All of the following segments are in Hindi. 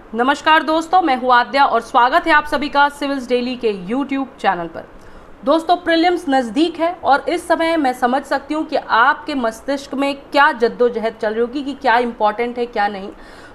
नमस्कार दोस्तों, मैं हूं आद्या और स्वागत है आप सभी का सिविल्स डेली के यूट्यूब चैनल पर। दोस्तों, प्रीलिम्स नज़दीक है और इस समय मैं समझ सकती हूं कि आपके मस्तिष्क में क्या जद्दोजहद चल रही होगी कि क्या इंपॉर्टेंट है क्या नहीं।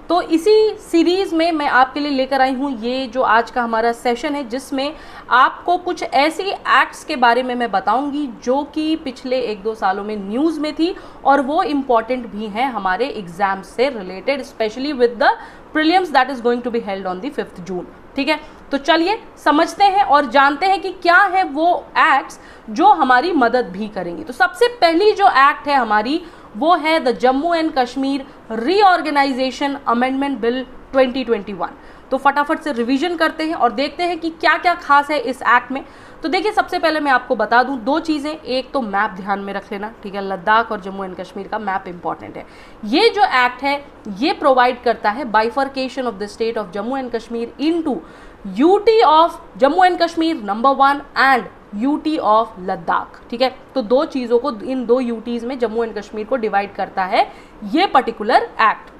तो इसी सीरीज़ में मैं आपके लिए लेकर आई हूँ ये जो आज का हमारा सेशन है, जिसमें आपको कुछ ऐसी एक्ट्स के बारे में मैं बताऊंगी जो कि पिछले 1-2 सालों में न्यूज़ में थी और वो इम्पॉर्टेंट भी हैं हमारे एग्जाम से रिलेटेड, specially with the prelims that is going to be held on the 5th June. ठीक है, तो चलिए समझते हैं और जानते हैं कि क्या है वो एक्ट्स जो हमारी मदद भी करेंगी। तो सबसे पहली जो एक्ट है हमारी वो है the Jammu and Kashmir reorganisation amendment bill 2021। तो फटाफट से रिवीजन करते हैं और देखते हैं कि क्या क्या खास है इस एक्ट में। तो देखिए, सबसे पहले मैं आपको बता दूं 2 चीज़ें। एक तो मैप ध्यान में रख लेना, ठीक है, लद्दाख और जम्मू एंड कश्मीर का मैप इंपॉर्टेंट है। ये जो एक्ट है ये प्रोवाइड करता है bifurcation of the state of Jammu and Kashmir into UT of Jammu and Kashmir number 1 and UT of Ladakh. ठीक है, तो 2 चीज़ों को, इन 2 यूटीज में जम्मू एंड कश्मीर को डिवाइड करता है ये पर्टिकुलर एक्ट।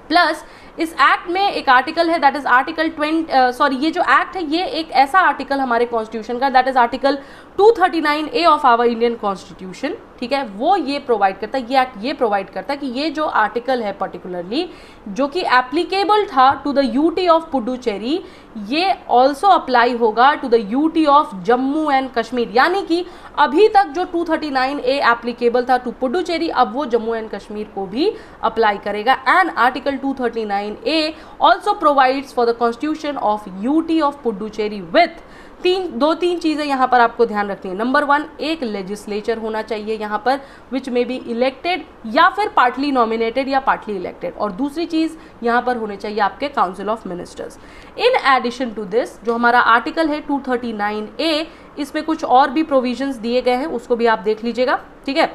प्लस इस एक्ट में एक आर्टिकल है दैट इज आर्टिकल 20, ये जो एक्ट है ये एक ऐसा आर्टिकल हमारे कॉन्स्टिट्यूशन का that is article 239A of our Indian constitution. ठीक है, वो ये प्रोवाइड करता है, ये एक्ट ये प्रोवाइड करता है कि ये जो आर्टिकल है पर्टिकुलरली जो कि एप्लीकेबल था to the UT of Puducherry, ये ऑल्सो अप्लाई होगा to the UT of Jammu and Kashmir. यानी कि अभी तक जो 239A एप्लीकेबल था टू पुडुचेरी, अब वो जम्मू एंड कश्मीर को भी अप्लाई करेगा। And article 239A also provides for the constitution of UT of Puducherry with 2-3 चीज़ें यहाँ पर आपको ध्यान रखनी है। नंबर 1, एक लेजिस्लेचर होना चाहिए यहाँ पर विच मे बी इलेक्टेड या फिर पार्टली नॉमिनेटेड या पार्टली इलेक्टेड। और दूसरी चीज़ यहाँ पर होने चाहिए आपके council of ministers. In addition to this जो हमारा आर्टिकल है 239A, इसमें कुछ और भी प्रोविजंस दिए गए हैं, उसको भी आप देख लीजिएगा। ठीक है,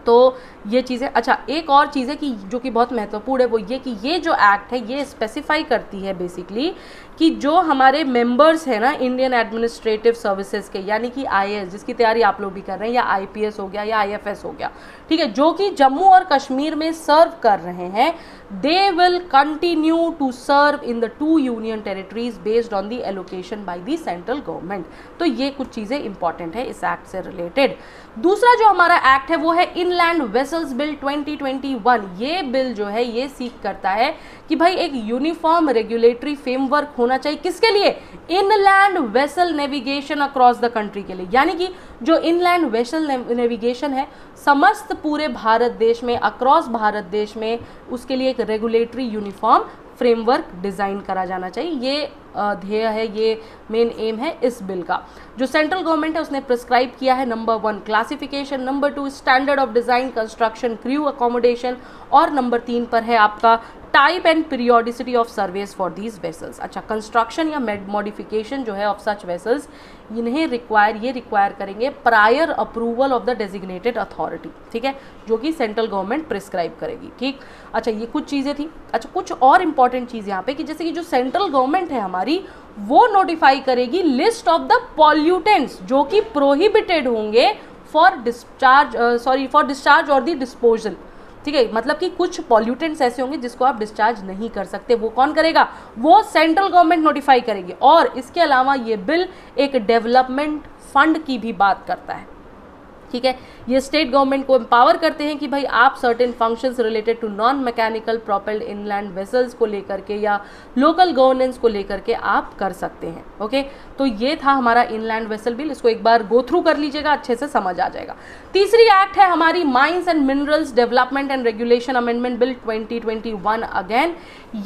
तो ये चीज़ें, अच्छा एक और चीज़ है कि जो कि बहुत महत्वपूर्ण है वो ये कि ये जो एक्ट है ये स्पेसिफाई करती है बेसिकली कि जो हमारे मेंबर्स हैं ना इंडियन एडमिनिस्ट्रेटिव सर्विसेज के, यानी कि IAS जिसकी तैयारी आप लोग भी कर रहे हैं, या IPS हो गया या IFS हो गया, ठीक है, जो कि जम्मू और कश्मीर में सर्व कर रहे हैं, they will continue to serve in the 2 union territories based on the allocation by the central government. तो ये कुछ चीज़ें इंपॉर्टेंट है इस एक्ट से रिलेटेड। दूसरा जो हमारा एक्ट है वो है इनलैंड वेसल्स बिल 2021। ये बिल जो है ये सीख करता है कि भाई एक यूनिफॉर्म रेगुलेटरी फ्रेमवर्क होना चाहिए, किसके लिए? Inland vessel navigation across the country के लिए। यानी कि जो इनलैंड वेसल नेविगेशन है समस्त पूरे भारत देश में, अक्रॉस भारत देश में, उसके लिए एक रेगुलेटरी यूनिफॉर्म फ्रेमवर्क डिज़ाइन करा जाना चाहिए। ये ध्येय है, ये मेन एम है इस बिल का। जो सेंट्रल गवर्नमेंट है उसने प्रिस्क्राइब किया है number 1 classification, number 2 standard of design construction crew accommodation, और नंबर 3 पर है आपका type and periodicity of surveys for these vessels. अच्छा, कंस्ट्रक्शन या मॉडिफिकेशन जो है ऑफ सच वेसल्स, इन्हें रिक्वायर करेंगे prior approval of the designated authority. ठीक है, जो कि सेंट्रल गवर्नमेंट प्रिस्क्राइब करेगी। ठीक, अच्छा ये कुछ चीज़ें थी। अच्छा, कुछ और इंपॉर्टेंट चीज़ यहाँ पे कि जैसे कि जो सेंट्रल गवर्नमेंट है हमारी वो नोटिफाई करेगी लिस्ट ऑफ द पॉल्यूटेंट्स जो कि प्रोहिबिटेड होंगे फॉर डिस्चार्ज और द डिस्पोजल। ठीक है, मतलब कि कुछ पॉल्यूटेंट्स ऐसे होंगे जिसको आप डिस्चार्ज नहीं कर सकते, वो कौन करेगा? वो सेंट्रल गवर्नमेंट नोटिफाई करेगी। और इसके अलावा ये बिल एक डेवलपमेंट फंड की भी बात करता है। ठीक है, ये स्टेट गवर्नमेंट को एम्पावर करते हैं कि भाई आप certain functions related to non mechanical propelled inland vessels को लेकर के या लोकल गवर्नेंस को लेकर के आप कर सकते हैं। ओके, तो ये था हमारा इनलैंड वेसल बिल, इसको एक बार गो थ्रू कर लीजिएगा, अच्छे से समझ आ जाएगा। तीसरी एक्ट है हमारी mines and minerals development and regulation amendment bill 2021। Again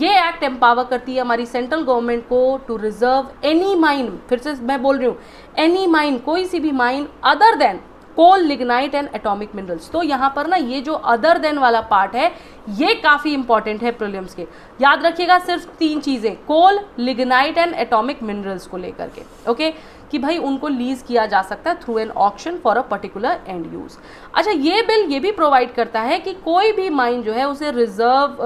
ये एक्ट एम्पावर करती है हमारी सेंट्रल गवर्नमेंट को टू रिजर्व एनी माइन, फिर से मैं बोल रही हूँ, एनी माइन, कोई सी भी mine other than coal, lignite and atomic minerals. तो यहाँ पर ना ये जो अदर देन वाला पार्ट है ये काफ़ी इंपॉर्टेंट है प्रीलिम्स के। याद रखिएगा सिर्फ 3 चीज़ें, कोल, लिग्नाइट एंड एटॉमिक मिनरल्स को लेकर के। ओके, कि भाई उनको लीज किया जा सकता है through an auction for a particular end use. अच्छा, ये बिल ये भी प्रोवाइड करता है कि कोई भी माइन जो है उसे reserve,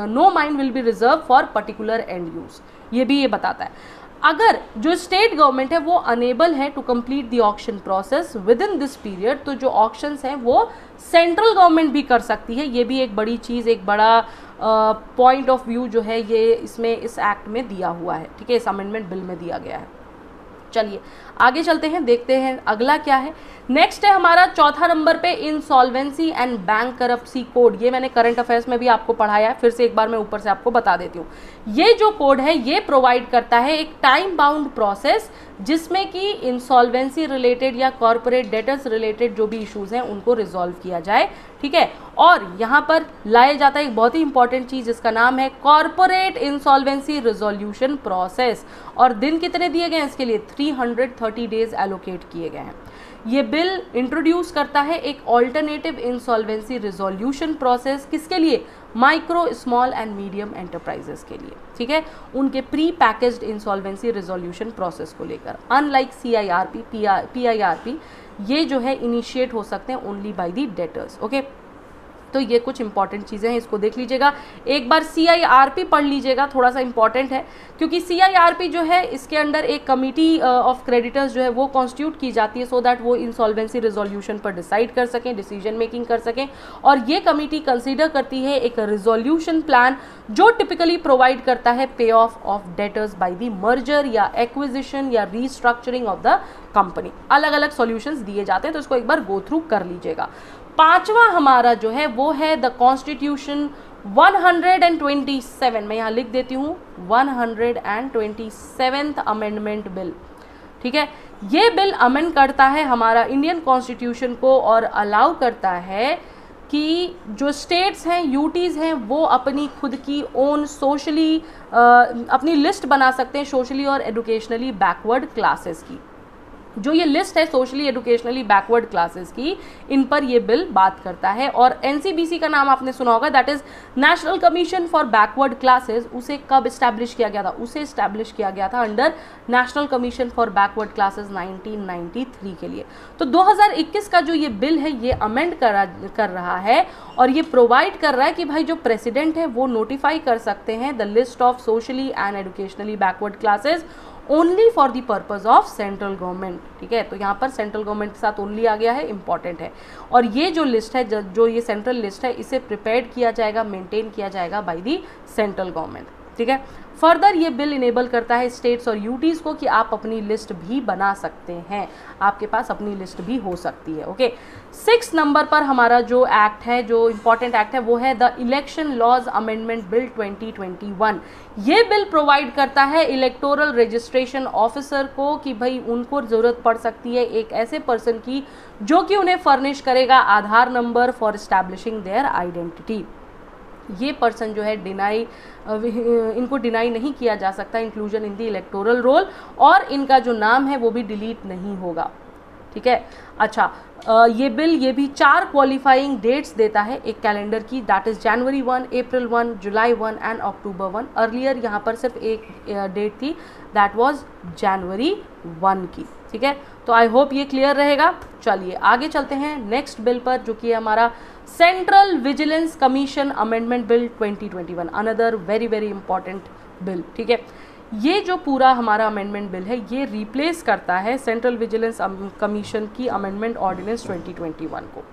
no mine will be reserve for particular end use, ये भी ये बताता है। अगर जो स्टेट गवर्नमेंट है वो अनेबल है to complete the auction process within this period, तो जो ऑक्शंस हैं वो सेंट्रल गवर्नमेंट भी कर सकती है। ये भी एक बड़ी चीज़, एक बड़ा पॉइंट ऑफ व्यू जो है ये इसमें इस एक्ट में दिया हुआ है, ठीक है, इस अमेंडमेंट बिल में दिया गया है। चलिए आगे चलते हैं, देखते हैं अगला क्या है। नेक्स्ट है हमारा चौथा नंबर पे इंसॉल्वेंसी एंड बैंक करप्सी कोड। ये मैंने करंट अफेयर्स में भी आपको पढ़ाया है, फिर से एक बार मैं ऊपर से आपको बता देती हूँ। ये जो कोड है ये प्रोवाइड करता है एक टाइम बाउंड प्रोसेस जिसमें कि इंसॉल्वेंसी रिलेटेड या कॉर्पोरेट डेटर्स रिलेटेड जो भी इश्यूज हैं उनको रिजॉल्व किया जाए, ठीक है। और यहाँ पर लाया जाता है एक बहुत ही इंपॉर्टेंट चीज जिसका नाम है कॉर्पोरेट इंसॉल्वेंसी रिजोल्यूशन प्रोसेस, और दिन कितने दिए गए हैं इसके लिए, 330 डेज एलोकेट किए गए हैं। ये बिल इंट्रोड्यूस करता है एक ऑल्टरनेटिव इंसॉल्वेंसी रिजोल्यूशन प्रोसेस, किसके लिए, micro small and medium enterprises के लिए, ठीक है, उनके pre packaged insolvency resolution process को लेकर। अनलाइक CIRP, PIRP ये जो है इनिशिएट हो सकते हैं only by the debtors, okay. तो ये कुछ इंपॉर्टेंट चीज़ें हैं, इसको देख लीजिएगा। एक बार CIRP पढ़ लीजिएगा, थोड़ा सा इंपॉर्टेंट है, क्योंकि CIRP जो है इसके अंदर एक कमिटी ऑफ क्रेडिटर्स जो है वो कॉन्स्टिट्यूट की जाती है, सो दैट वो इंसॉल्वेंसी रिजोल्यूशन पर डिसाइड कर सकें, डिसीजन मेकिंग कर सकें। और ये कमिटी कंसीडर करती है एक रिजोल्यूशन प्लान जो टिपिकली प्रोवाइड करता है पे of debtors by the merger या एक्विजिशन या रीस्ट्रक्चरिंग ऑफ द कंपनी। अलग अलग सॉल्यूशंस दिए जाते हैं, तो इसको एक बार गो थ्रू कर लीजिएगा। पांचवा हमारा जो है वो है द कॉन्स्टिट्यूशन 127, मैं यहाँ लिख देती हूँ 127th अमेंडमेंट बिल, ठीक है। ये बिल अमेंड करता है हमारा इंडियन कॉन्स्टिट्यूशन को और अलाउ करता है कि जो स्टेट्स हैं, यूटीज़ हैं, वो अपनी खुद की ओन सोशली अपनी लिस्ट बना सकते हैं सोशली और एजुकेशनली बैकवर्ड क्लासेस की। जो ये लिस्ट है सोशली एजुकेशनली बैकवर्ड क्लासेस की, इन पर ये बिल बात करता है। और NCBC का नाम आपने सुना होगा, that is national commission for backward classes. उसे कब इस्टेब्लिश किया गया था, उसे इस्टेब्लिश किया गया था under national commission for backward classes 1993 के लिए। तो 2021 का जो ये बिल है ये अमेंड कर रहा है और ये प्रोवाइड कर रहा है कि भाई जो प्रेसिडेंट है वो नोटिफाई कर सकते हैं the list of socially and educationally backward classes only for the purpose of central government, ठीक है। तो यहाँ पर सेंट्रल गवर्नमेंट के साथ ओनली आ गया है, इंपॉर्टेंट है। और ये जो लिस्ट है, जो ये सेंट्रल लिस्ट है, इसे प्रिपेयर्ड किया जाएगा, मेंटेन किया जाएगा बाय द सेंट्रल गवर्नमेंट, ठीक है। फर्दर ये बिल इनेबल करता है स्टेट्स और यूटीज़ को कि आप अपनी लिस्ट भी बना सकते हैं, आपके पास अपनी लिस्ट भी हो सकती है, ओके। 6 नंबर पर हमारा जो एक्ट है, जो इंपॉर्टेंट एक्ट है, वो है the election laws amendment bill 2021। ये बिल प्रोवाइड करता है इलेक्टोरल रजिस्ट्रेशन ऑफिसर को कि भाई उनको ज़रूरत पड़ सकती है एक ऐसे पर्सन की जो कि उन्हें फर्निश करेगा Aadhaar number for establishing their identity. ये पर्सन जो है इनको डिनाई नहीं किया जा सकता inclusion in the electoral roll, और इनका जो नाम है वो भी डिलीट नहीं होगा, ठीक है। अच्छा, ये बिल ये भी 4 क्वालिफाइंग डेट्स देता है एक कैलेंडर की, that is January 1, April 1, July 1 and October 1। Earlier यहाँ पर सिर्फ एक डेट थी, दैट वाज जनवरी 1 की, ठीक है। तो आई होप ये क्लियर रहेगा। चलिए आगे चलते हैं नेक्स्ट बिल पर, जो कि हमारा central vigilance commission amendment bill 2021, another very very important bill, ठीक है। ये जो पूरा हमारा अमेंडमेंट बिल है ये रिप्लेस करता है सेंट्रल विजिलेंस कमीशन की अमेंडमेंट ऑर्डिनेंस 2021 को।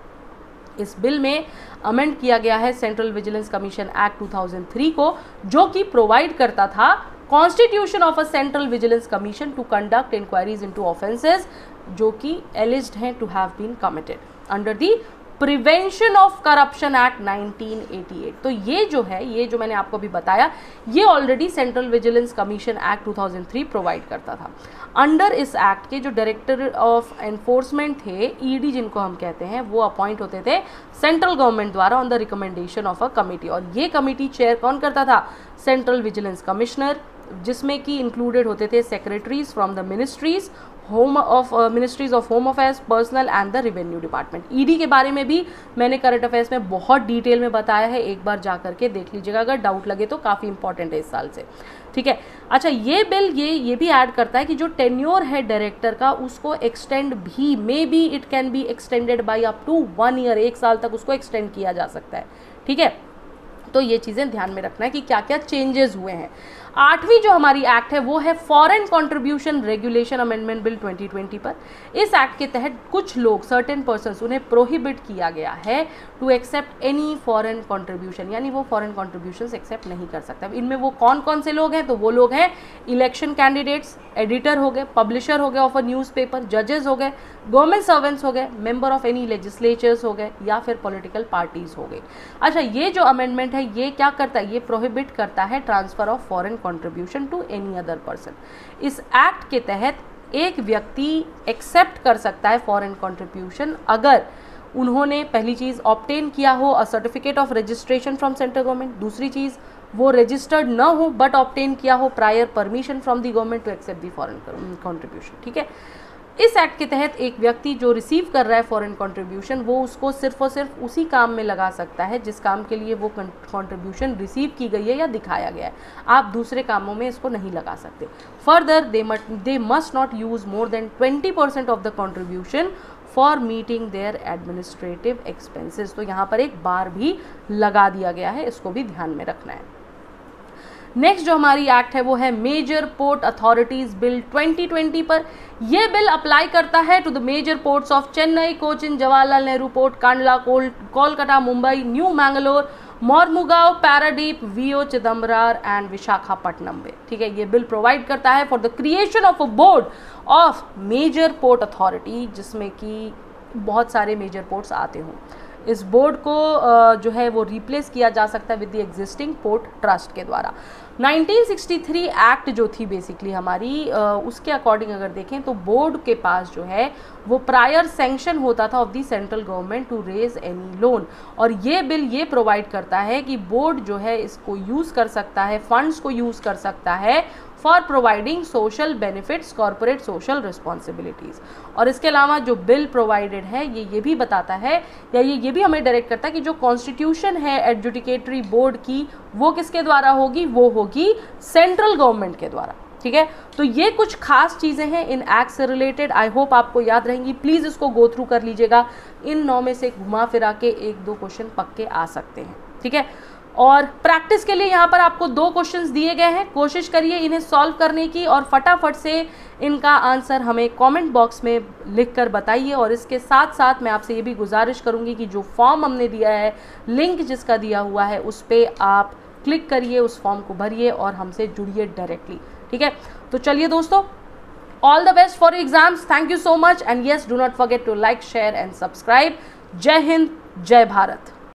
इस बिल में अमेंड किया गया है सेंट्रल विजिलेंस कमीशन एक्ट 2003 को, जो कि प्रोवाइड करता था constitution of a central vigilance commission to conduct inquiries into offences जो कि एलिज्ड हैं to have been committed under the prevention of corruption act 1988। तो ये जो है, ये जो मैंने आपको अभी बताया, ये already central vigilance commission act 2003 provide करता था। अंडर इस एक्ट के जो डायरेक्टर ऑफ एनफोर्समेंट थे, ईडी जिनको हम कहते हैं, वो अपॉइंट होते थे सेंट्रल गवर्नमेंट द्वारा on the recommendation of a committee. और ये कमिटी चेयर कौन करता था, सेंट्रल विजिलेंस कमिश्नर, जिसमें कि इंक्लूडेड होते थे secretaries from the ministries ministries of home affairs, personal and the revenue department. ED के बारे में भी मैंने करंट अफेयर्स में बहुत डिटेल में बताया है, एक बार जा करके देख लीजिएगा अगर डाउट लगे तो, काफ़ी इंपॉर्टेंट है इस साल से, ठीक है। अच्छा, ये बिल ये भी ऐड करता है कि जो टेन्योर है डायरेक्टर का उसको एक्सटेंड भी, may be it can be extended by up to 1 year, 1 साल तक उसको एक्सटेंड किया जा सकता है, ठीक है। तो ये चीज़ें ध्यान में रखना है कि क्या क्या चेंजेस हुए हैं। 8वीं जो हमारी एक्ट है वो है foreign contribution regulation amendment bill 2020 पर। इस एक्ट के तहत कुछ लोग, सर्टेन पर्सन्स, उन्हें प्रोहिबिट किया गया है to accept any foreign contribution, यानी वो फॉरेन कंट्रीब्यूशंस एक्सेप्ट नहीं कर सकता। इनमें वो कौन कौन से लोग हैं? तो वो लोग हैं इलेक्शन कैंडिडेट्स, एडिटर हो गए, पब्लिशर हो गए ऑफ अ न्यूज़पेपर, जजेस हो गए, गवर्नमेंट सर्वेंट्स हो गए, मेंबर ऑफ एनी लेजिस्लेचर्स हो गए, या फिर पॉलिटिकल पार्टीज हो गई। अच्छा, ये जो अमेंडमेंट है ये क्या करता है? ये प्रोहिबिट करता है transfer of foreign contribution to any other person. इस एक्ट के तहत एक व्यक्ति एक्सेप्ट कर सकता है फॉरेन कंट्रीब्यूशन अगर उन्होंने पहली चीज़ ऑब्टेन किया हो a certificate of registration from central government, दूसरी चीज़ वो रजिस्टर्ड न हो बट ऑब्टेन किया हो prior permission from the government to accept the foreign contribution. ठीक है, इस एक्ट के तहत एक व्यक्ति जो रिसीव कर रहा है फॉरेन कंट्रीब्यूशन वो उसको सिर्फ और सिर्फ उसी काम में लगा सकता है जिस काम के लिए वो कंट्रीब्यूशन रिसीव की गई है या दिखाया गया है। आप दूसरे कामों में इसको नहीं लगा सकते। Further they must not use more than 20% of the contribution for meeting there administrative expenses. तो यहाँ पर एक बार भी लगा दिया गया है, इसको भी ध्यान में रखना है। नेक्स्ट जो हमारी एक्ट है वो है मेजर पोर्ट अथॉरिटीज बिल 2020 पर। यह बिल अप्लाई करता है to the major ports of Chennai, Cochin, Jawaharlal Nehru port, Kandla, Kolkata, Mumbai, New Mangalore, Mormugao, Paradip, VO, Chidambaram and Visakhapatnam में। ठीक है, ये बिल प्रोवाइड करता है for the creation of a board of major port authority, जिसमें कि बहुत सारे मेजर पोर्ट्स आते हों। इस बोर्ड को जो है वो रिप्लेस किया जा सकता है with the existing port trust के द्वारा। 1963 एक्ट जो थी बेसिकली हमारी उसके अकॉर्डिंग अगर देखें तो बोर्ड के पास जो है वो प्रायर सैंक्शन होता था of the central government to raise any loan, और ये बिल ये प्रोवाइड करता है कि बोर्ड जो है इसको यूज़ कर सकता है, फंड्स को यूज़ कर सकता है for providing social benefits, corporate social responsibilities. और इसके अलावा जो बिल प्रोवाइडेड है ये भी बताता है या ये भी हमें डायरेक्ट करता है कि जो कॉन्स्टिट्यूशन है एडजुडिकेटरी बोर्ड की वो किसके द्वारा होगी? वो होगी सेंट्रल गवर्नमेंट के द्वारा। ठीक है, तो ये कुछ खास चीज़ें हैं इन एक्ट से रिलेटेड, आई होप आपको याद रहेंगी। प्लीज़ इसको गो थ्रू कर लीजिएगा। इन 9 में से घुमा फिरा के 1-2 क्वेश्चन पक्के आ सकते हैं। ठीक है, और प्रैक्टिस के लिए यहाँ पर आपको 2 क्वेश्चंस दिए गए हैं, कोशिश करिए इन्हें सॉल्व करने की और फटाफट से इनका आंसर हमें कमेंट बॉक्स में लिखकर बताइए। और इसके साथ साथ मैं आपसे ये भी गुजारिश करूँगी कि जो फॉर्म हमने दिया है, लिंक जिसका दिया हुआ है, उस पर आप क्लिक करिए, उस फॉर्म को भरिए और हमसे जुड़िए डायरेक्टली। ठीक है, तो चलिए दोस्तों, all the best for exams. Thank you so much and yes, do not forget to like, share and subscribe. जय हिंद, जय भारत।